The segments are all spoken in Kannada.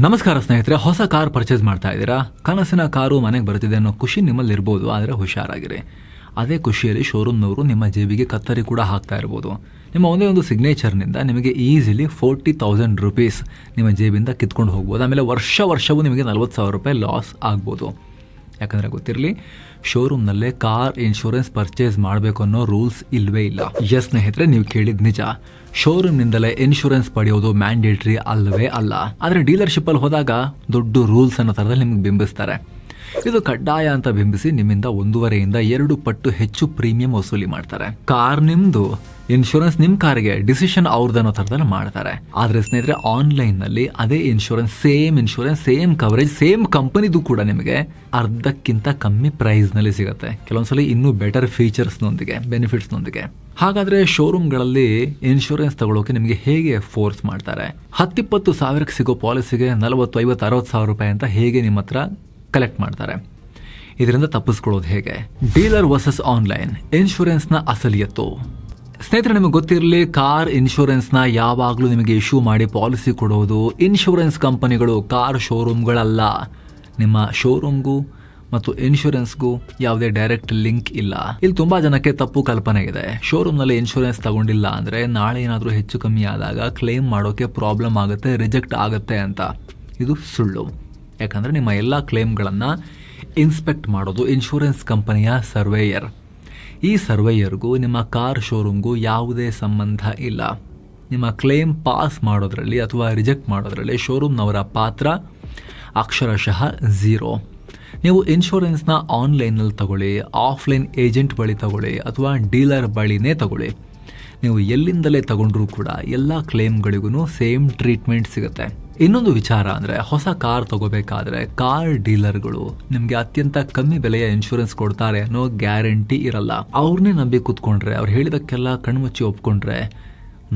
ನಮಸ್ಕಾರ ಸ್ನೇಹಿತರೆ, ಹೊಸ ಕಾರ್ ಪರ್ಚೇಸ್ ಮಾಡ್ತಾ ಇದ್ದೀರಾ? ಕನಸಿನ ಕಾರು ಮನೆಗೆ ಬರ್ತಿದೆ ಅನ್ನೋ ಖುಷಿ ನಿಮ್ಮಲ್ಲಿ ಇರ್ಬೋದು, ಆದರೆ ಹುಷಾರಾಗಿರಿ. ಅದೇ ಖುಷಿಯಲ್ಲಿ ಶೋರೂಮ್ನವರು ನಿಮ್ಮ ಜೇಬಿಗೆ ಕತ್ತರಿ ಕೂಡ ಹಾಕ್ತಾ ಇರ್ಬೋದು. ನಿಮ್ಮ ಒಂದೇ ಒಂದು ಸಿಗ್ನೇಚರ್ನಿಂದ ನಿಮಗೆ ಈಸಿಲಿ 40,000 ರೂಪೀಸ್ ನಿಮ್ಮ ಜೇಬಿಂದ ಕಿತ್ಕೊಂಡು ಹೋಗ್ಬೋದು. ಆಮೇಲೆ ವರ್ಷವೂ ನಿಮಗೆ 40,000 ರೂಪಾಯಿ ಲಾಸ್ ಆಗ್ಬೋದು. ಯಾಕಂದರೆ ಗೊತ್ತಿರಲಿ, ಶೋರೂಮ್ನಲ್ಲೇ ಕಾರ್ ಇನ್ಶೂರೆನ್ಸ್ ಪರ್ಚೇಸ್ ಮಾಡಬೇಕು ಅನ್ನೋ ರೂಲ್ಸ್ ಇಲ್ಲವೇ ಇಲ್ಲ. ಎಸ್ ಸ್ನೇಹಿತರೆ, ನೀವು ಕೇಳಿದ ನಿಜ. ಶೋರೂಮ್ನಿಂದಲೇ ಇನ್ಶೂರೆನ್ಸ್ ಪಡೆಯೋದು ಮ್ಯಾಂಡೇಟ್ರಿ ಅಲ್ಲವೇ ಅಲ್ಲ. ಆದರೆ ಡೀಲರ್ಶಿಪ್ಪಲ್ಲಿ ಹೋದಾಗ ದೊಡ್ಡ ರೂಲ್ಸ್ ಅನ್ನೋ ಥರದಲ್ಲಿ ನಿಮಗೆ ಬಿಂಬಿಸ್ತಾರೆ. ಇದು ಕಡ್ಡಾಯ ಅಂತ ಬಿಂಬಿಸಿ ನಿಮ್ಮಿಂದ 1.5 to 2 ಪಟ್ಟು ಹೆಚ್ಚು ಪ್ರೀಮಿಯಂ ವಸೂಲಿ ಮಾಡ್ತಾರೆ. ಕಾರ್ ನಿಮ್ದು, ಇನ್ಶೂರೆನ್ಸ್ ನಿಮ್ಮ ಕಾರಿಗೆ, ಡಿಸಿಷನ್ ಅವ್ರದನ್ನೋ ಥರದಲ್ಲಿ ಮಾಡ್ತಾರೆ. ಆದರೆ ಸ್ನೇಹಿತರೆ, ಆನ್ಲೈನ್ನಲ್ಲಿ ಅದೇ ಇನ್ಶೂರೆನ್ಸ್, ಸೇಮ್ ಕವರೇಜ್, ಸೇಮ್ ಕಂಪನಿದು ಕೂಡ ನಿಮಗೆ ಅರ್ಧಕ್ಕಿಂತ ಕಮ್ಮಿ ಪ್ರೈಸ್ನಲ್ಲಿ ಸಿಗುತ್ತೆ. ಕೆಲವೊಂದ್ಸಲಿ ಇನ್ನೂ ಬೆಟರ್ ಫೀಚರ್ಸ್ನೊಂದಿಗೆ, ಬೆನಿಫಿಟ್ಸ್ನೊಂದಿಗೆ. ಹಾಗಾದರೆ ಶೋರೂಮ್ಗಳಲ್ಲಿ ಇನ್ಶೂರೆನ್ಸ್ ತಗೊಳ್ಳೋಕೆ ನಿಮಗೆ ಹೇಗೆ ಫೋರ್ಸ್ ಮಾಡ್ತಾರೆ? 10-20 ಸಾವಿರಕ್ಕೆ ಸಿಗೋ ಪಾಲಿಸಿಗೆ 40, 50, 60 ಸಾವಿರ ರೂಪಾಯಿ ಅಂತ ಹೇಗೆ ನಿಮ್ಮ ಹತ್ರ ಕಲೆಕ್ಟ್ ಮಾಡ್ತಾರೆ? ಇದರಿಂದ ತಪ್ಪಿಸ್ಕೊಳ್ಳೋದು ಹೇಗೆ? ಡೀಲರ್ ವರ್ಸಸ್ ಆನ್ಲೈನ್ ಇನ್ಶೂರೆನ್ಸ್ನ ಅಸಲಿಯತ್ತು. ಸ್ನೇಹಿತರೆ, ನಿಮಗೆ ಗೊತ್ತಿರಲಿ, ಕಾರ್ ಇನ್ಶೂರೆನ್ಸ್ನ ಯಾವಾಗಲೂ ನಿಮಗೆ ಇಶ್ಯೂ ಮಾಡಿ ಪಾಲಿಸಿ ಕೊಡೋದು ಇನ್ಶೂರೆನ್ಸ್ ಕಂಪನಿಗಳು, ಕಾರ್ ಶೋರೂಮ್ಗಳಲ್ಲ. ನಿಮ್ಮ ಶೋರೂಮ್ಗೂ ಮತ್ತು ಇನ್ಶೂರೆನ್ಸ್ಗೂ ಯಾವುದೇ ಡೈರೆಕ್ಟ್ ಲಿಂಕ್ ಇಲ್ಲ. ಇಲ್ಲಿ ತುಂಬಾ ಜನಕ್ಕೆ ತಪ್ಪು ಕಲ್ಪನೆ ಇದೆ. ಶೋರೂಮ್ನಲ್ಲಿ ಇನ್ಶೂರೆನ್ಸ್ ತಗೊಂಡಿಲ್ಲ ಅಂದರೆ ನಾಳೆ ಏನಾದರೂ ಹೆಚ್ಚು ಕಮ್ಮಿ ಆದಾಗ ಕ್ಲೇಮ್ ಮಾಡೋಕೆ ಪ್ರಾಬ್ಲಮ್ ಆಗುತ್ತೆ, ರಿಜೆಕ್ಟ್ ಆಗುತ್ತೆ ಅಂತ. ಇದು ಸುಳ್ಳು. ಯಾಕಂದರೆ ನಿಮ್ಮ ಎಲ್ಲ ಕ್ಲೇಮ್ಗಳನ್ನು ಇನ್ಸ್ಪೆಕ್ಟ್ ಮಾಡೋದು ಇನ್ಶೂರೆನ್ಸ್ ಕಂಪನಿಯ ಸರ್ವೇಯರ್. ಈ ಸರ್ವೇಯರ್ಗೂ ನಿಮ್ಮ ಕಾರ್ ಶೋರೂಮ್ಗೂ ಯಾವುದೇ ಸಂಬಂಧ ಇಲ್ಲ. ನಿಮ್ಮ ಕ್ಲೇಮ್ ಪಾಸ್ ಮಾಡೋದ್ರಲ್ಲಿ ಅಥವಾ ರಿಜೆಕ್ಟ್ ಮಾಡೋದ್ರಲ್ಲಿ ಶೋರೂಮ್ನವರ ಪಾತ್ರ ಅಕ್ಷರಶಃ 0. ನೀವು ಇನ್ಶೂರೆನ್ಸ್ನ ಆನ್ಲೈನಲ್ಲಿ ತಗೊಳ್ಳಿ, ಆಫ್ಲೈನ್ ಏಜೆಂಟ್ ಬಳಿ ತಗೊಳ್ಳಿ ಅಥವಾ ಡೀಲರ್ ಬಳಿನೇ ತಗೊಳ್ಳಿ, ನೀವು ಎಲ್ಲಿಂದಲೇ ತಗೊಂಡ್ರೂ ಕೂಡ ಎಲ್ಲ ಕ್ಲೇಮ್ಗಳಿಗೂ ಸೇಮ್ ಟ್ರೀಟ್ಮೆಂಟ್ ಸಿಗುತ್ತೆ. ಇನ್ನೊಂದು ವಿಚಾರ ಅಂದರೆ, ಹೊಸ ಕಾರ್ ತಗೋಬೇಕಾದ್ರೆ ಕಾರ್ ಡೀಲರ್ಗಳು ನಿಮಗೆ ಅತ್ಯಂತ ಕಮ್ಮಿ ಬೆಲೆಯ ಇನ್ಶೂರೆನ್ಸ್ ಕೊಡ್ತಾರೆ ಅನ್ನೋ ಗ್ಯಾರಂಟಿ ಇರಲ್ಲ. ಅವ್ರನ್ನೇ ನಂಬಿ ಕೂತ್ಕೊಂಡ್ರೆ, ಅವ್ರು ಹೇಳಿದಕ್ಕೆಲ್ಲ ಕಣ್ಮುಚ್ಚಿ ಒಪ್ಕೊಂಡ್ರೆ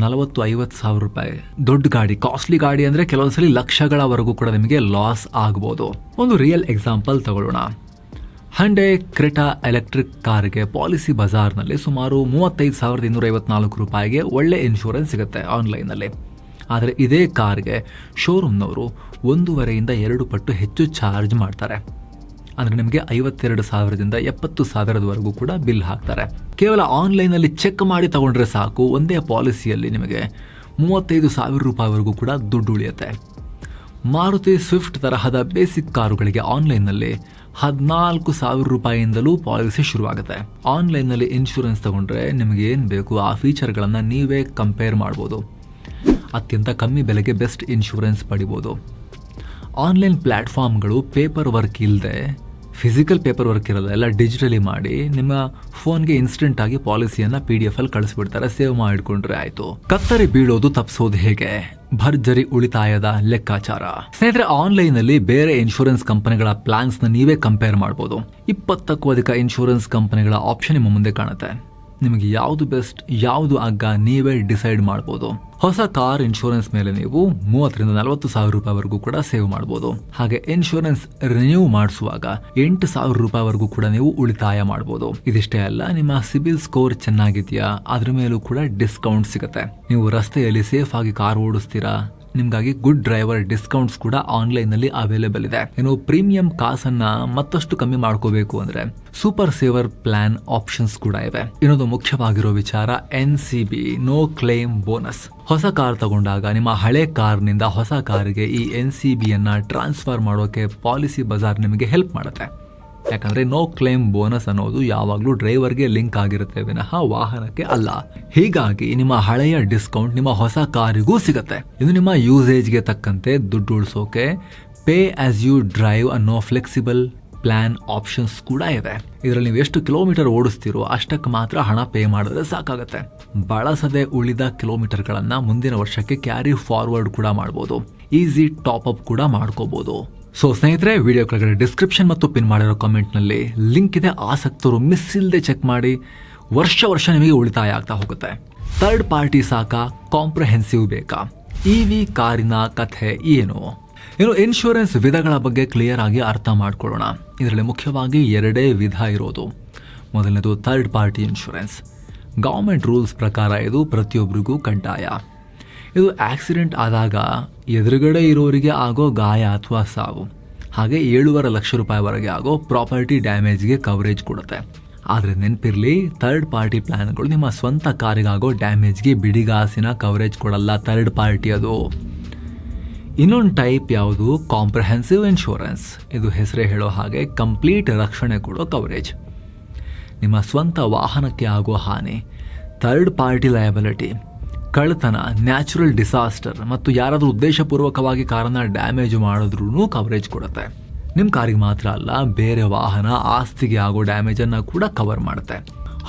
40-50 ಸಾವಿರ ರೂಪಾಯಿ ದೊಡ್ಡ ಗಾಡಿ, ಕಾಸ್ಟ್ಲಿ ಗಾಡಿ ಅಂದರೆ ಕೆಲವೊಂದ್ಸಲಿ ಲಕ್ಷಗಳವರೆಗೂ ಕೂಡ ನಿಮಗೆ ಲಾಸ್ ಆಗ್ಬೋದು. ಒಂದು ರಿಯಲ್ ಎಕ್ಸಾಂಪಲ್ ತಗೊಳ್ಳೋಣ. ಹಂಡೈ ಕ್ರೆಟಾ ಎಲೆಕ್ಟ್ರಿಕ್ ಕಾರ್ಗೆ ಪಾಲಿಸಿ ಬಜಾರ್ನಲ್ಲಿ ಸುಮಾರು 35,254 ರೂಪಾಯಿಗೆ ಒಳ್ಳೆ ಇನ್ಶೂರೆನ್ಸ್ ಸಿಗುತ್ತೆ ಆನ್ಲೈನಲ್ಲಿ. ಆದರೆ ಇದೇ ಕಾರ್ಗೆ ಶೋರೂಮ್ನವರು 1.5 to 2 ಪಟ್ಟು ಹೆಚ್ಚು ಚಾರ್ಜ್ ಮಾಡ್ತಾರೆ. ಅಂದರೆ ನಿಮಗೆ 52,000ದಿಂದ 70,000ವರೆಗೂ ಕೂಡ ಬಿಲ್ ಹಾಕ್ತಾರೆ. ಕೇವಲ ಆನ್ಲೈನಲ್ಲಿ ಚೆಕ್ ಮಾಡಿ ತಗೊಂಡ್ರೆ ಸಾಕು, ಒಂದೇ ಪಾಲಿಸಿಯಲ್ಲಿ ನಿಮಗೆ 35,000 ರೂಪಾಯಿವರೆಗೂ ಕೂಡ ದುಡ್ಡು ಉಳಿಯುತ್ತೆ. ಮಾರುತಿ ಸ್ವಿಫ್ಟ್ ತರಹದ ಬೇಸಿಕ್ ಕಾರುಗಳಿಗೆ ಆನ್ಲೈನ್ನಲ್ಲಿ 14,000 ರೂಪಾಯಿಯಿಂದಲೂ ಪಾಲಿಸಿ ಶುರುವಾಗುತ್ತೆ. ಆನ್ಲೈನ್ನಲ್ಲಿ ಇನ್ಶೂರೆನ್ಸ್ ತಗೊಂಡ್ರೆ ನಿಮಗೆ ಏನು ಬೇಕು ಆ ಫೀಚರ್ಗಳನ್ನು ನೀವೇ ಕಂಪೇರ್ ಮಾಡ್ಬೋದು. ಅತ್ಯಂತ ಕಮ್ಮಿ ಬೆಲೆಗೆ ಬೆಸ್ಟ್ ಇನ್ಶೂರೆನ್ಸ್ ಪಡಿಬೋದು. ಆನ್ಲೈನ್ ಪ್ಲ್ಯಾಟ್ಫಾರ್ಮ್ಗಳು ಪೇಪರ್ ವರ್ಕ್ ಇಲ್ಲದೆ, ಫಿಸಿಕಲ್ ಪೇಪರ್ ವರ್ಕ್ ಇರೋಲ್ಲ, ಎಲ್ಲ ಡಿಜಿಟಲಿ ಮಾಡಿ ನಿಮ್ಮ ಫೋನ್ಗೆ ಇನ್ಸ್ಟೆಂಟ್ ಆಗಿ ಪಾಲಿಸಿಯನ್ನು PDF ಅಲ್ಲಿ ಕಳಿಸ್ಬಿಡ್ತಾರೆ. ಸೇವ್ ಮಾಡಿಕೊಂಡ್ರೆ ಆಯಿತು. ಕತ್ತರಿ ಬೀಳೋದು ತಪ್ಪಿಸೋದು ಹೇಗೆ? ಭರ್ಜರಿ ಉಳಿತಾಯದ ಲೆಕ್ಕಾಚಾರ. ಸ್ನೇಹಿತರೆ, ಆನ್ಲೈನಲ್ಲಿ ಬೇರೆ ಇನ್ಶೂರೆನ್ಸ್ ಕಂಪನಿಗಳ ಪ್ಲಾನ್ಸ್ನ ನೀವೇ ಕಂಪೇರ್ ಮಾಡ್ಬೋದು. 20ಕ್ಕೂ ಅಧಿಕ ಇನ್ಶೂರೆನ್ಸ್ ಕಂಪನಿಗಳ ಆಪ್ಷನ್ ನಿಮ್ಮ ಮುಂದೆ ಕಾಣುತ್ತೆ. ನಿಮಗೆ ಯಾವುದು ಬೆಸ್ಟ್, ಯಾವುದು ಅಗ್ಗ ನೀವೇ ಡಿಸೈಡ್ ಮಾಡ್ಬೋದು. ಹೊಸ ಕಾರ್ ಇನ್ಶೂರೆನ್ಸ್ ಮೇಲೆ ನೀವು 30,000 to 40,000 ರೂಪಾಯಿವರೆಗೂ ಕೂಡ ಸೇವ್ ಮಾಡ್ಬೋದು. ಹಾಗೆ ಇನ್ಶೂರೆನ್ಸ್ ರಿನ್ಯೂ ಮಾಡಿಸುವಾಗ 8,000 ರೂಪಾಯಿವರೆಗೂ ಕೂಡ ನೀವು ಉಳಿತಾಯ ಮಾಡ್ಬೋದು. ಇದಿಷ್ಟೇ ಅಲ್ಲ, ನಿಮ್ಮ ಸಿಬಿಲ್ ಸ್ಕೋರ್ ಚೆನ್ನಾಗಿದೆಯಾ ಅದ್ರ ಮೇಲೂ ಕೂಡ ಡಿಸ್ಕೌಂಟ್ ಸಿಗುತ್ತೆ. ನೀವು ರಸ್ತೆಯಲ್ಲಿ ಸೇಫ್ ಆಗಿ ಕಾರ್ ಓಡಿಸ್ತೀರಾ, ನಿಮ್ಗಾಗಿ ಗುಡ್ ಡ್ರೈವರ್ ಡಿಸ್ಕೌಂಟ್ಸ್ ಕೂಡ ಆನ್ಲೈನ್ನಲ್ಲಿ ಅವೈಲೇಬಲ್ ಇದೆ. ಇನ್ನು ಪ್ರೀಮಿಯಂ ಕಾಸನ್ನ ಮತ್ತಷ್ಟು ಕಮ್ಮಿ ಮಾಡ್ಕೋಬೇಕು ಅಂದ್ರೆ ಸೂಪರ್ ಸೇವರ್ ಪ್ಲಾನ್ ಆಪ್ಷನ್ಸ್ ಕೂಡ ಇವೆ. ಇನ್ನೊಂದು ಮುಖ್ಯವಾಗಿರೋ ವಿಚಾರ NCB, ನೋ ಕ್ಲೇಮ್ ಬೋನಸ್. ಹೊಸ ಕಾರ್ ತಗೊಂಡಾಗ ನಿಮ್ಮ ಹಳೆ ಕಾರ್ನಿಂದ ಹೊಸ ಕಾರಿಗೆ ಈ NCBಯನ್ನ ಟ್ರಾನ್ಸ್ಫರ್ ಮಾಡೋಕೆ ಪಾಲಿಸಿ ಬಜಾರ್ ನಿಮಗೆ ಹೆಲ್ಪ್ ಮಾಡುತ್ತೆ. ಯಾಕಂದ್ರೆ ನೋ ಕ್ಲೇಮ್ ಬೋನಸ್ ಅನ್ನೋದು ಯಾವಾಗಲೂ ಡ್ರೈವರ್ಗೆ ಲಿಂಕ್ ಆಗಿರುತ್ತೆ ವಿನಃ ವಾಹನಕ್ಕೆ ಅಲ್ಲ. ಹೀಗಾಗಿ ನಿಮ್ಮ ಹಳೆಯ ಡಿಸ್ಕೌಂಟ್ ನಿಮ್ಮ ಹೊಸ ಕಾರಿಗೂ ಸಿಗುತ್ತೆ. ಇದು ನಿಮ್ಮ ಯೂಸೇಜ್ಗೆ ತಕ್ಕಂತೆ ದುಡ್ಡು ಉಳಿಸೋಕೆ ಪೇ ಆಸ್ ಯು ಡ್ರೈವ್ ಅನ್ನೋ ಫ್ಲೆಕ್ಸಿಬಲ್ ಪ್ಲಾನ್ ಆಪ್ಷನ್ಸ್ ಕೂಡ ಇವೆ. ಇದರಲ್ಲಿ ನೀವು ಎಷ್ಟು ಕಿಲೋಮೀಟರ್ ಓಡಿಸ್ತೀರೋ ಅಷ್ಟಕ್ಕೆ ಮಾತ್ರ ಹಣ ಪೇ ಮಾಡಿದ್ರೆ ಸಾಕಾಗುತ್ತೆ. ಬಳಸದೆ ಉಳಿದ ಕಿಲೋಮೀಟರ್ಗಳನ್ನ ಮುಂದಿನ ವರ್ಷಕ್ಕೆ ಕ್ಯಾರಿ ಫಾರ್ವರ್ಡ್ ಕೂಡ ಮಾಡ್ಬೋದು. ಈಸಿ ಟಾಪ್ ಅಪ್ ಕೂಡ ಮಾಡ್ಕೋಬಹುದು. ಸೊ ಸ್ನೇಹಿತರೆ, ವಿಡಿಯೋ ಕೆಳಗಡೆ ಡಿಸ್ಕ್ರಿಪ್ಷನ್ ಮತ್ತು ಪಿನ್ ಮಾಡಿರೋ ಕಾಮೆಂಟ್ನಲ್ಲಿ ಲಿಂಕ್ ಇದೆ. ಆಸಕ್ತರು ಮಿಸ್ ಇಲ್ಲದೆ ಚೆಕ್ ಮಾಡಿ. ವರ್ಷ ನಿಮಗೆ ಉಳಿತಾಯ ಆಗ್ತಾ ಹೋಗುತ್ತೆ. ಥರ್ಡ್ ಪಾರ್ಟಿ ಸಾಕಾ, ಕಾಂಪ್ರಹೆನ್ಸಿವ್ ಬೇಕಾ? EV ಕಾರಿನ ಕಥೆ ಏನು? ಇನ್ನು ಇನ್ಶೂರೆನ್ಸ್ ವಿಧಗಳ ಬಗ್ಗೆ ಕ್ಲಿಯರ್ ಆಗಿ ಅರ್ಥ ಮಾಡ್ಕೊಳ್ಳೋಣ. ಇದರಲ್ಲಿ ಮುಖ್ಯವಾಗಿ 2 ವಿಧ ಇರೋದು. ಮೊದಲನೇದು third party insurance. Government rules ಪ್ರಕಾರ ಇದು ಪ್ರತಿಯೊಬ್ಬರಿಗೂ ಕಡ್ಡಾಯ. ಇದು ಆಕ್ಸಿಡೆಂಟ್ ಆದಾಗ ಎದುರುಗಡೆ ಇರೋರಿಗೆ ಆಗೋ ಗಾಯ ಅಥವಾ ಸಾವು, ಹಾಗೆ 7.5 ಲಕ್ಷ ರೂಪಾಯಿವರೆಗೆ ಆಗೋ ಪ್ರಾಪರ್ಟಿ ಡ್ಯಾಮೇಜ್ಗೆ ಕವರೇಜ್ ಕೊಡುತ್ತೆ. ಆದರೆ ನೆನಪಿರಲಿ, ಥರ್ಡ್ ಪಾರ್ಟಿ ಪ್ಲ್ಯಾನ್ಗಳು ನಿಮ್ಮ ಸ್ವಂತ ಕಾರಿಗಾಗೋ ಡ್ಯಾಮೇಜ್ಗೆ ಬಿಡಿಗಾಸಿನ ಕವರೇಜ್ ಕೊಡಲ್ಲ, ಥರ್ಡ್ ಪಾರ್ಟಿ ಅದು. ಇನ್ನೊಂದು ಟೈಪ್ ಯಾವುದು, ಕಾಂಪ್ರಹೆನ್ಸಿವ್ ಇನ್ಶೂರೆನ್ಸ್. ಇದು ಹೆಸರೇ ಹೇಳೋ ಹಾಗೆ ಕಂಪ್ಲೀಟ್ ರಕ್ಷಣೆ ಕೊಡೋ ಕವರೇಜ್. ನಿಮ್ಮ ಸ್ವಂತ ವಾಹನಕ್ಕೆ ಆಗೋ ಹಾನಿ, ಥರ್ಡ್ ಪಾರ್ಟಿ ಲಯಬಿಲಿಟಿ, ಕಳ್ಳತನ, ನ್ಯಾಚುರಲ್ ಡಿಸಾಸ್ಟರ್ ಮತ್ತು ಯಾರಾದರೂ ಉದ್ದೇಶಪೂರ್ವಕವಾಗಿ ಕಾರನ್ನು ಡ್ಯಾಮೇಜ್ ಮಾಡಿದ್ರೂ ಕವರೇಜ್ ಕೊಡುತ್ತೆ. ನಿಮ್ಮ ಕಾರಿಗೆ ಮಾತ್ರ ಅಲ್ಲ, ಬೇರೆ ವಾಹನ ಆಸ್ತಿಗೆ ಆಗೋ ಡ್ಯಾಮೇಜನ್ನು ಕೂಡ ಕವರ್ ಮಾಡುತ್ತೆ.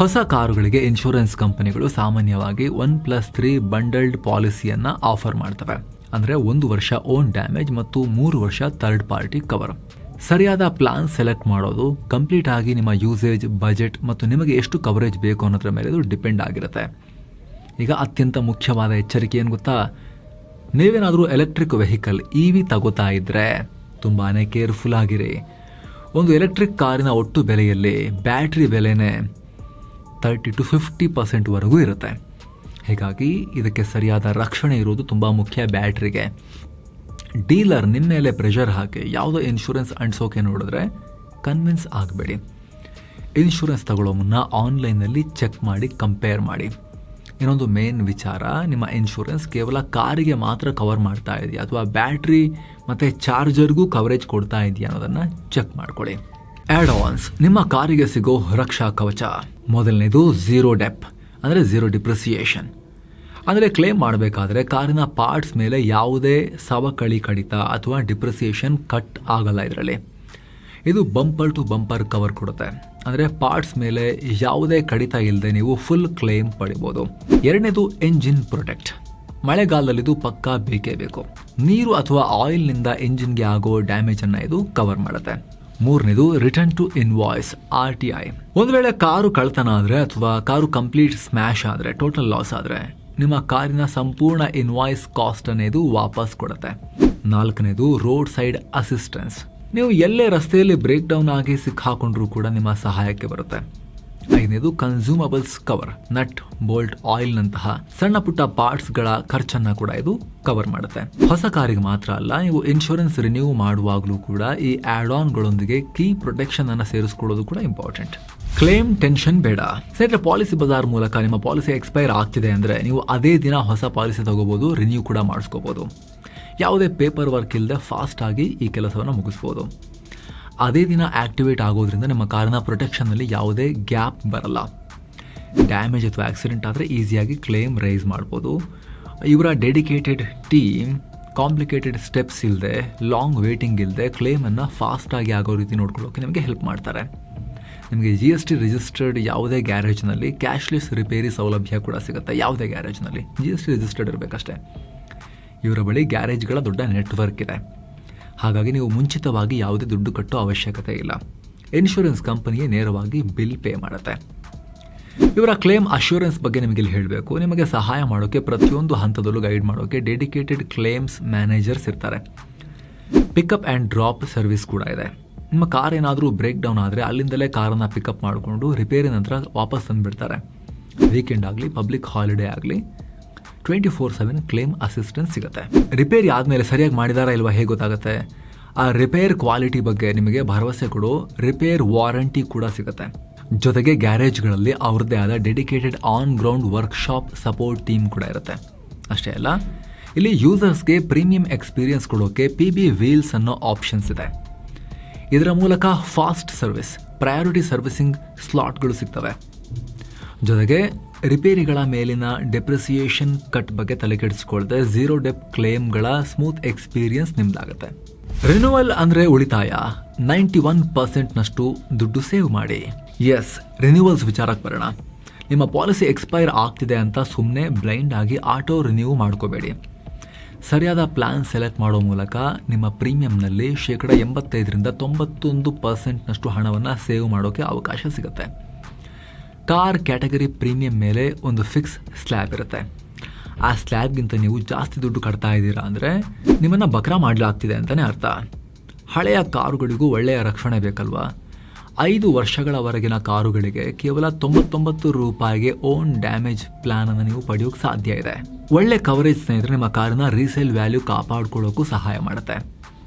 ಹೊಸ ಕಾರುಗಳಿಗೆ ಇನ್ಶೂರೆನ್ಸ್ ಕಂಪನಿಗಳು ಸಾಮಾನ್ಯವಾಗಿ 1+3 ಬಂಡಲ್ಡ್ ಪಾಲಿಸಿಯನ್ನು ಆಫರ್ ಮಾಡ್ತವೆ. ಅಂದರೆ 1 ವರ್ಷ ಓನ್ ಡ್ಯಾಮೇಜ್ ಮತ್ತು 3 ವರ್ಷ ಥರ್ಡ್ ಪಾರ್ಟಿ ಕವರ್. ಸರಿಯಾದ ಪ್ಲಾನ್ ಸೆಲೆಕ್ಟ್ ಮಾಡೋದು ಕಂಪ್ಲೀಟ್ ಆಗಿ ನಿಮ್ಮ ಯೂಸೇಜ್, ಬಜೆಟ್ ಮತ್ತು ನಿಮಗೆ ಎಷ್ಟು ಕವರೇಜ್ ಬೇಕು ಅನ್ನೋದ್ರ ಮೇಲೆ ಇದು ಡಿಪೆಂಡ್ ಆಗಿರುತ್ತೆ. ಈಗ ಅತ್ಯಂತ ಮುಖ್ಯವಾದ ಎಚ್ಚರಿಕೆ ಏನು ಗೊತ್ತಾ, ನೀವೇನಾದರೂ ಎಲೆಕ್ಟ್ರಿಕ್ ವೆಹಿಕಲ್ EV ತಗೋತಾ ಇದ್ದರೆ ತುಂಬಾ ಕೇರ್ಫುಲ್ ಆಗಿರಿ. ಒಂದು ಎಲೆಕ್ಟ್ರಿಕ್ ಕಾರಿನ ಒಟ್ಟು ಬೆಲೆಯಲ್ಲಿ ಬ್ಯಾಟ್ರಿ ಬೆಲೆನೇ 30-50% ಇರುತ್ತೆ. ಹೀಗಾಗಿ ಇದಕ್ಕೆ ಸರಿಯಾದ ರಕ್ಷಣೆ ಇರೋದು ತುಂಬ ಮುಖ್ಯ. ಬ್ಯಾಟ್ರಿಗೆ ಡೀಲರ್ ನಿಮ್ಮ ಮೇಲೆ ಪ್ರೆಷರ್ ಹಾಕಿ ಯಾವುದೋ ಇನ್ಶೂರೆನ್ಸ್ ಅಂಟಿಸೋಕೆ ನೋಡಿದ್ರೆ ಕನ್ವಿನ್ಸ್ ಆಗಬೇಡಿ. ಇನ್ಶೂರೆನ್ಸ್ ತಗೊಳ್ಳೋ ಮುನ್ನ ಆನ್ಲೈನಲ್ಲಿ ಚೆಕ್ ಮಾಡಿ ಕಂಪೇರ್ ಮಾಡಿ. ಇನ್ನೊಂದು ಮೇನ್ ವಿಚಾರ, ನಿಮ್ಮ ಇನ್ಶೂರೆನ್ಸ್ ಕೇವಲ ಕಾರಿಗೆ ಮಾತ್ರ ಕವರ್ ಮಾಡ್ತಾ ಇದೆಯಾ ಅಥವಾ ಬ್ಯಾಟ್ರಿ ಮತ್ತು ಚಾರ್ಜರ್ಗೂ ಕವರೇಜ್ ಕೊಡ್ತಾ ಇದೆಯಾ ಅನ್ನೋದನ್ನು ಚೆಕ್ ಮಾಡ್ಕೊಳ್ಳಿ. ಆ್ಯಡ್ ಆನ್ಸ್, ನಿಮ್ಮ ಕಾರಿಗೆ ಸಿಗೋ ರಕ್ಷಾ ಕವಚ. ಮೊದಲನೇದು ಝೀರೋ ಡೆಪ್, ಅಂದರೆ ಝೀರೋ ಡಿಪ್ರಿಸಿಯೇಷನ್. ಅಂದರೆ ಕ್ಲೇಮ್ ಮಾಡಬೇಕಾದ್ರೆ ಕಾರಿನ ಪಾರ್ಟ್ಸ್ ಮೇಲೆ ಯಾವುದೇ ಸವಕಳಿ ಕಡಿತ ಅಥವಾ ಡಿಪ್ರಿಸಿಯೇಷನ್ ಕಟ್ ಆಗಲ್ಲ. ಇದರಲ್ಲಿ ಇದು ಬಂಪರ್ ಟು ಬಂಪರ್ ಕವರ್ ಕೊಡುತ್ತೆ. ಅಂದರೆ ಪಾರ್ಟ್ಸ್ ಮೇಲೆ ಯಾವುದೇ ಕಡಿತ ಇಲ್ಲದೆ ನೀವು ಫುಲ್ ಕ್ಲೇಮ್ ಪಡಿಬೋದು. ಎರಡನೇದು ಎಂಜಿನ್ ಪ್ರೊಟೆಕ್ಟ್. ಮಳೆಗಾಲದಲ್ಲಿ ಇದು ಪಕ್ಕಾ ಬೇಕೇ ಬೇಕು. ನೀರು ಅಥವಾ ಆಯಿಲ್ನಿಂದ ಎಂಜಿನ್ಗೆ ಆಗೋ ಡ್ಯಾಮೇಜನ್ನು ಇದು ಕವರ್ ಮಾಡುತ್ತೆ. ಮೂರನೇದು ರಿಟರ್ನ್ ಟು ಇನ್ವಾಯ್ಸ್, RTI. ಒಂದು ವೇಳೆ ಕಾರು ಕಳ್ತನ ಆದರೆ ಅಥವಾ ಕಾರು ಕಂಪ್ಲೀಟ್ ಸ್ಮ್ಯಾಶ್ ಆದರೆ, ಟೋಟಲ್ ಲಾಸ್ ಆದರೆ, ನಿಮ್ಮ ಕಾರಿನ ಸಂಪೂರ್ಣ ಇನ್ವಾಯ್ಸ್ ಕಾಸ್ಟ್ ಅನ್ನೋದು ವಾಪಸ್ ಕೊಡುತ್ತೆ. ನಾಲ್ಕನೇದು ರೋಡ್ ಸೈಡ್ ಅಸಿಸ್ಟೆನ್ಸ್. ನೀವು ಎಲ್ಲೇ ರಸ್ತೆಯಲ್ಲಿ ಬ್ರೇಕ್ ಡೌನ್ ಆಗಿ ಸಿಕ್ಕಾಕೊಂಡ್ರೂ ಕೂಡ ನಿಮ್ಮ ಸಹಾಯಕ್ಕೆ ಬರುತ್ತೆ. ಐದನೇದು ಕನ್ಸ್ಯೂಮಬಲ್ಸ್ ಕವರ್. ನಟ್, ಬೋಲ್ಟ್, ಆಯಿಲ್ನಂತಹ ಸಣ್ಣ ಪುಟ್ಟ ಪಾರ್ಟ್ಸ್ಗಳ ಖರ್ಚನ್ನು ಕೂಡ ಇದು ಕವರ್ ಮಾಡುತ್ತೆ. ಹೊಸ ಕಾರಿಗೆ ಮಾತ್ರ ಅಲ್ಲ, ನೀವು ಇನ್ಶೂರೆನ್ಸ್ ರಿನ್ಯೂ ಮಾಡುವಾಗಲೂ ಕೂಡ ಈ ಆ್ಯಡ್ ಆನ್ಗಳೊಂದಿಗೆ ಕೀ ಪ್ರೊಟೆಕ್ಷನ್ ಅನ್ನು ಸೇರಿಸ್ಕೊಳ್ಳೋದು ಕೂಡ ಇಂಪಾರ್ಟೆಂಟ್. ಕ್ಲೇಮ್ ಟೆನ್ಷನ್ ಬೇಡ ಸ್ನೇಹಿತರೆ. ಪಾಲಿಸಿ ಬಜಾರ್ ಮೂಲಕ ನಿಮ್ಮ ಪಾಲಿಸಿ ಎಕ್ಸ್ಪೈರ್ ಆಗ್ತಿದೆ ಅಂದರೆ ನೀವು ಅದೇ ದಿನ ಹೊಸ ಪಾಲಿಸಿ ತಗೋಬಹುದು, ರಿನ್ಯೂ ಕೂಡ ಮಾಡಿಸ್ಕೋಬಹುದು. ಯಾವುದೇ ಪೇಪರ್ ವರ್ಕ್ ಇಲ್ಲದೆ ಫಾಸ್ಟಾಗಿ ಈ ಕೆಲಸವನ್ನು ಮುಗಿಸ್ಬೋದು. ಅದೇ ದಿನ ಆಕ್ಟಿವೇಟ್ ಆಗೋದ್ರಿಂದ ನಿಮ್ಮ ಕಾರಿನ ಪ್ರೊಟೆಕ್ಷನ್ನಲ್ಲಿ ಯಾವುದೇ ಗ್ಯಾಪ್ ಬರಲ್ಲ. ಡ್ಯಾಮೇಜ್ ಅಥವಾ ಆಕ್ಸಿಡೆಂಟ್ ಆದರೆ ಈಸಿಯಾಗಿ ಕ್ಲೇಮ್ ರೈಸ್ ಮಾಡ್ಬೋದು. ಇವರ ಡೆಡಿಕೇಟೆಡ್ ಟೀಮ್ ಕಾಂಪ್ಲಿಕೇಟೆಡ್ ಸ್ಟೆಪ್ಸ್ ಇಲ್ಲದೆ, ಲಾಂಗ್ ವೇಟಿಂಗ್ ಇಲ್ಲದೆ ಕ್ಲೇಮನ್ನು ಫಾಸ್ಟಾಗಿ ಆಗೋ ರೀತಿ ನೋಡ್ಕೊಳ್ಳೋಕೆ ನಿಮಗೆ ಹೆಲ್ಪ್ ಮಾಡ್ತಾರೆ. ನಿಮಗೆ GST ರಿಜಿಸ್ಟರ್ಡ್ ಯಾವುದೇ ಗ್ಯಾರೇಜ್ನಲ್ಲಿ ಕ್ಯಾಶ್ಲೆಸ್ ರಿಪೇರಿ ಸೌಲಭ್ಯ ಕೂಡ ಸಿಗುತ್ತೆ. ಯಾವುದೇ ಗ್ಯಾರೇಜ್ನಲ್ಲಿ GST ರಿಜಿಸ್ಟರ್ಡ್ ಇರಬೇಕಷ್ಟೇ. ಇವರ ಬಳಿ ಗ್ಯಾರೇಜ್ಗಳ ದೊಡ್ಡ ನೆಟ್ವರ್ಕ್ ಇದೆ. ಹಾಗಾಗಿ ನೀವು ಮುಂಚಿತವಾಗಿ ಯಾವುದೇ ದುಡ್ಡು ಕಟ್ಟೋ ಅವಶ್ಯಕತೆ ಇಲ್ಲ. ಇನ್ಶೂರೆನ್ಸ್ ಕಂಪನಿಯೇ ನೇರವಾಗಿ ಬಿಲ್ ಪೇ ಮಾಡುತ್ತೆ. ಇವರ ಕ್ಲೇಮ್ ಅಶ್ಯೂರೆನ್ಸ್ ಬಗ್ಗೆ ನಿಮಗೆ ಇಲ್ಲಿ ಹೇಳಬೇಕು. ನಿಮಗೆ ಸಹಾಯ ಮಾಡೋಕ್ಕೆ ಪ್ರತಿಯೊಂದು ಹಂತದಲ್ಲೂ ಗೈಡ್ ಮಾಡೋಕ್ಕೆ ಡೆಡಿಕೇಟೆಡ್ ಕ್ಲೇಮ್ಸ್ ಮ್ಯಾನೇಜರ್ಸ್ ಇರ್ತಾರೆ. ಪಿಕಪ್ ಆ್ಯಂಡ್ ಡ್ರಾಪ್ ಸರ್ವಿಸ್ ಕೂಡ ಇದೆ. ನಿಮ್ಮ ಕಾರ್ ಏನಾದರೂ ಬ್ರೇಕ್ ಡೌನ್ ಆದರೆ ಅಲ್ಲಿಂದಲೇ ಕಾರನ್ನು ಪಿಕಪ್ ಮಾಡಿಕೊಂಡು ರಿಪೇರಿ ನಂತರ ವಾಪಸ್ ತಂದುಬಿಡ್ತಾರೆ. ವೀಕೆಂಡ್ ಆಗಲಿ, ಪಬ್ಲಿಕ್ ಹಾಲಿಡೇ ಆಗಲಿ, 24/7 ಕ್ಲೇಮ್ ಅಸಿಸ್ಟೆನ್ಸ್ ಸಿಗುತ್ತೆ. ರಿಪೇರಿ ಆದಮೇಲೆ ಸರಿಯಾಗಿ ಮಾಡಿದಾರಾ ಇಲ್ವಾ ಹೇಗೆ ಗೊತ್ತಾಗುತ್ತೆ? ಆ ರಿಪೇರ್ ಕ್ವಾಲಿಟಿ ಬಗ್ಗೆ ನಿಮಗೆ ಭರವಸೆ ಕೊಡೋ ರಿಪೇರ್ ವಾರಂಟಿ ಕೂಡ ಸಿಗುತ್ತೆ. ಜೊತೆಗೆ ಗ್ಯಾರೇಜ್ಗಳಲ್ಲಿ ಅವ್ರದ್ದೇ ಆದ dedicated on ground workshop support team ಕೂಡ ಇರುತ್ತೆ. ಅಷ್ಟೇ ಅಲ್ಲ, ಇಲ್ಲಿ ಯೂಸರ್ಸ್ಗೆ ಪ್ರೀಮಿಯಂ ಎಕ್ಸ್ಪೀರಿಯನ್ಸ್ ಕೊಡೋಕ್ಕೆ PB ವೀಲ್ಸ್ ಅನ್ನೋ ಆಪ್ಷನ್ಸ್ ಇದೆ. ಇದರ ಮೂಲಕ ಫಾಸ್ಟ್ ಸರ್ವಿಸ್, ಪ್ರಯಾರಿಟಿ ಸರ್ವಿಸಿಂಗ್ ಸ್ಲಾಟ್ಗಳು ಸಿಗ್ತವೆ. ಜೊತೆಗೆ ರಿಪೇರಿಗಳ ಮೇಲಿನ ಡೆಪ್ರಿಸಿಯೇಷನ್ ಕಟ್ ಬಗ್ಗೆ ತಲೆ ಕೆಡಿಸ್ಕೊಳ್ದೆ ಝೀರೋ ಡೆಪ್ ಕ್ಲೇಮ್ಗಳ ಸ್ಮೂತ್ ಎಕ್ಸ್ಪೀರಿಯನ್ಸ್ ನಿಮ್ದಾಗುತ್ತೆ. ರಿನ್ಯೂವಲ್ ಅಂದರೆ ಉಳಿತಾಯ. 91%ನಷ್ಟು ದುಡ್ಡು ಸೇವ್ ಮಾಡಿ. ಎಸ್, ರಿನ್ಯೂವಲ್ಸ್ ವಿಚಾರಕ್ಕೆ ಬರೋಣ. ನಿಮ್ಮ ಪಾಲಿಸಿ ಎಕ್ಸ್ಪೈರ್ ಆಗ್ತಿದೆ ಅಂತ ಸುಮ್ಮನೆ ಬ್ಲೈಂಡ್ ಆಗಿ ಆಟೋ ರಿನ್ಯೂ ಮಾಡ್ಕೋಬೇಡಿ. ಸರಿಯಾದ ಪ್ಲಾನ್ ಸೆಲೆಕ್ಟ್ ಮಾಡೋ ಮೂಲಕ ನಿಮ್ಮ ಪ್ರೀಮಿಯಂನಲ್ಲಿ 85-91% ಹಣವನ್ನು ಸೇವ್ ಮಾಡೋಕ್ಕೆ ಅವಕಾಶ ಸಿಗುತ್ತೆ. ಕಾರ್ ಕ್ಯಾಟಗರಿ ಪ್ರೀಮಿಯಂ ಮೇಲೆ ಒಂದು ಫಿಕ್ಸ್ ಸ್ಲ್ಯಾಬ್ ಇರುತ್ತೆ. ಆ ಸ್ಲ್ಯಾಬ್ಗಿಂತ ನೀವು ಜಾಸ್ತಿ ದುಡ್ಡು ಕಟ್ತಾ ಇದ್ದೀರಾ ಅಂದರೆ ನಿಮ್ಮನ್ನು ಬಕ್ರಾ ಮಾಡಲಾಗ್ತಿದೆ ಅಂತಲೇ ಅರ್ಥ. ಹಳೆಯ ಕಾರುಗಳಿಗೂ ಒಳ್ಳೆಯ ರಕ್ಷಣೆ ಬೇಕಲ್ವಾ? 5 ವರ್ಷಗಳವರೆಗಿನ ಕಾರುಗಳಿಗೆ ಕೇವಲ 99 ರೂಪಾಯಿಗೆ ಓನ್ ಡ್ಯಾಮೇಜ್ ಪ್ಲಾನ್ ಅನ್ನು ನೀವು ಪಡೆಯೋಕೆ ಸಾಧ್ಯ ಇದೆ. ಒಳ್ಳೆ ಕವರೇಜ್ ಸ್ನೇಹಿತರೆ ನಿಮ್ಮ ಕಾರನ್ನ ರೀಸೇಲ್ ವ್ಯಾಲ್ಯೂ ಕಾಪಾಡ್ಕೊಳ್ಳೋಕ್ಕೂ ಸಹಾಯ ಮಾಡುತ್ತೆ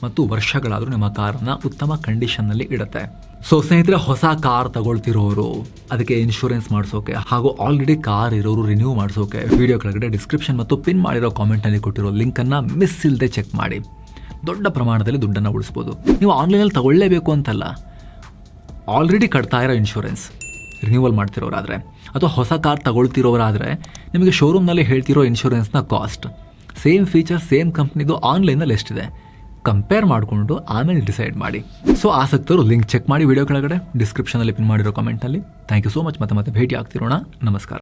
ಮತ್ತು ವರ್ಷಗಳಾದರೂ ನಿಮ್ಮ ಕಾರನ್ನ ಉತ್ತಮ ಕಂಡೀಷನ್ನಲ್ಲಿ ಇಡುತ್ತೆ. ಸೊ ಸ್ನೇಹಿತರೆ, ಹೊಸ ಕಾರ್ ತಗೊಳ್ತಿರೋರು, ಅದಕ್ಕೆ ಇನ್ಶೂರೆನ್ಸ್ ಮಾಡಿಸೋಕೆ ಹಾಗೂ ಆಲ್ರೆಡಿ ಕಾರ್ ಇರೋರು ರಿನ್ಯೂ ಮಾಡಿಸೋಕೆ ವಿಡಿಯೋ ಕೆಳಗಡೆ ಡಿಸ್ಕ್ರಿಪ್ಷನ್ ಮತ್ತು ಪಿನ್ ಮಾಡಿರೋ ಕಾಮೆಂಟಲ್ಲಿ ಕೊಟ್ಟಿರೋ ಲಿಂಕನ್ನು ಮಿಸ್ ಇಲ್ಲದೆ ಚೆಕ್ ಮಾಡಿ. ದೊಡ್ಡ ಪ್ರಮಾಣದಲ್ಲಿ ದುಡ್ಡನ್ನು ಉಳಿಸ್ಬೋದು. ನೀವು ಆನ್ಲೈನಲ್ಲಿ ತಗೊಳ್ಳೇಬೇಕು ಅಂತಲ್ಲ, ಆಲ್ರೆಡಿ ಕಟ್ತಾ ಇರೋ ಇನ್ಶೂರೆನ್ಸ್ ರಿನ್ಯೂವಲ್ ಮಾಡ್ತಿರೋರಾದರೆ ಅಥವಾ ಹೊಸ ಕಾರ್ ತಗೊಳ್ತಿರೋರಾದರೆ ನಿಮಗೆ ಶೋರೂಮ್ನಲ್ಲಿ ಹೇಳ್ತಿರೋ ಇನ್ಶೂರೆನ್ಸ್ನ ಕಾಸ್ಟ್ ಸೇಮ್ ಫೀಚರ್ ಸೇಮ್ ಕಂಪ್ನಿದು ಆನ್ಲೈನಲ್ಲಿ ಎಷ್ಟಿದೆ ಕಂಪೇರ್ ಮಾಡಿಕೊಂಡು ಆಮೇಲೆ ಡಿಸೈಡ್ ಮಾಡಿ. ಸೊ ಆಸಕ್ತರು ಲಿಂಕ್ ಚೆಕ್ ಮಾಡಿ ವಿಡಿಯೋ ಕೆಳಗಡೆ ಡಿಸ್ಕ್ರಿಪ್ಷನಲ್ಲಿ ಪಿನ್ ಮಾಡಿರೋ ಕಾಮೆಂಟಲ್ಲಿ. Thank you so much. ಮತ್ತೆ ಭೇಟಿ ಆಗ್ತಿರೋಣ. ನಮಸ್ಕಾರ.